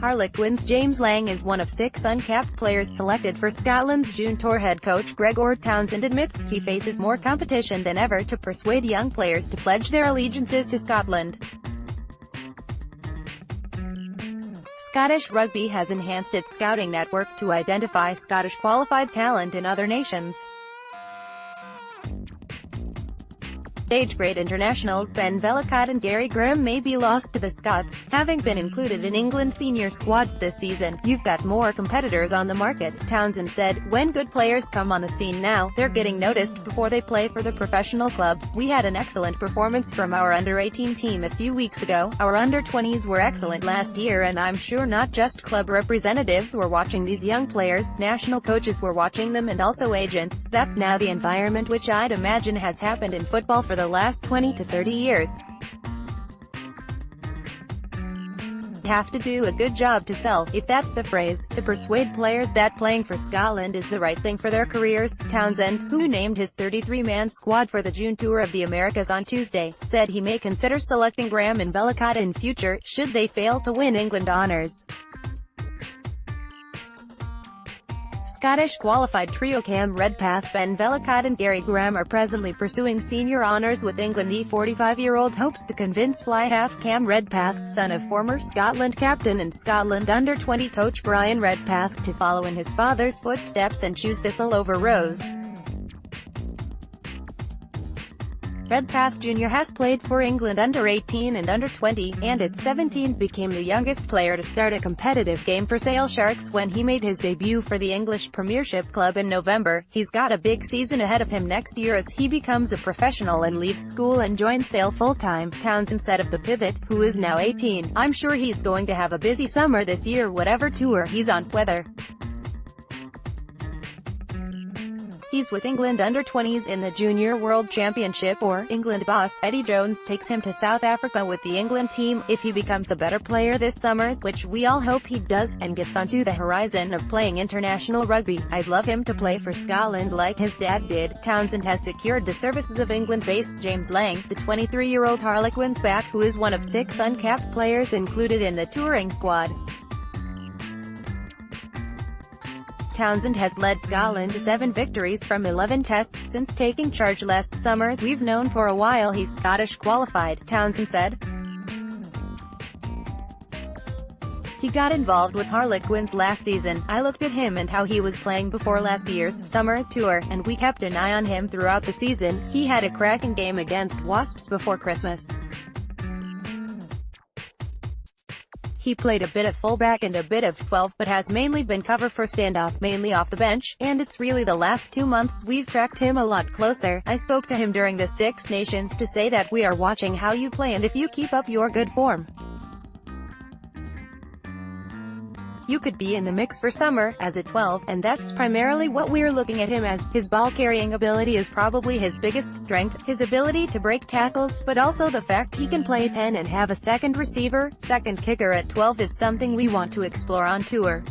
Harlequins James Lang is one of 6 uncapped players selected for Scotland's June tour. Head coach Gregor Townsend admits he faces more competition than ever to persuade young players to pledge their allegiances to Scotland. Scottish Rugby has enhanced its scouting network to identify Scottish qualified talent in other nations. Age-grade internationals Ben Vellacott and Gary Graham may be lost to the Scots, having been included in England senior squads this season. "You've got more competitors on the market," Townsend said. "When good players come on the scene now, they're getting noticed before they play for the professional clubs. We had an excellent performance from our under-18 team a few weeks ago. Our under-20s were excellent last year, and I'm sure not just club representatives were watching these young players, national coaches were watching them, and also agents. That's now the environment which I'd imagine has happened in football for the last 20 to 30 years. You have to do a good job to sell, if that's the phrase, to persuade players that playing for Scotland is the right thing for their careers." Townsend, who named his 33-man squad for the June tour of the Americas on Tuesday, said he may consider selecting Graham and Vellacott in future, should they fail to win England honours. Scottish qualified trio Cam Redpath, Ben Vellacott and Gary Graham are presently pursuing senior honours with England. The 45-year-old hopes to convince fly half Cam Redpath, son of former Scotland captain and Scotland under-20 coach Brian Redpath, to follow in his father's footsteps and choose thistle over rose. Redpath Jr. has played for England under-18 and under-20, and at 17 became the youngest player to start a competitive game for Sale Sharks when he made his debut for the English Premiership club in November. He's got a big season ahead of him next year as he becomes a professional and leaves school and joins Sale full-time. Townsend said of the pivot, who is now 18, "I'm sure he's going to have a busy summer this year whatever tour he's on, whether he's with England under-20s in the Junior World Championship or England boss Eddie Jones takes him to South Africa with the England team. If he becomes a better player this summer, which we all hope he does, and gets onto the horizon of playing international rugby, I'd love him to play for Scotland like his dad did." Townsend has secured the services of England-based James Lang, the 23-year-old Harlequins back who is one of 6 uncapped players included in the touring squad. Townsend has led Scotland to 7 victories from 11 tests since taking charge last summer. "We've known for a while he's Scottish qualified," Townsend said. "He got involved with Harlequins last season. I looked at him and how he was playing before last year's summer tour, and we kept an eye on him throughout the season. He had a cracking game against Wasps before Christmas. He played a bit of fullback and a bit of 12, but has mainly been cover for standoff, mainly off the bench, and it's really the last 2 months we've tracked him a lot closer. I spoke to him during the Six Nations to say that we are watching how you play, and if you keep up your good form, you could be in the mix for summer, as a 12, and that's primarily what we're looking at him as. His ball-carrying ability is probably his biggest strength, his ability to break tackles, but also the fact he can play 10 and have a second receiver, second kicker at 12 is something we want to explore on tour."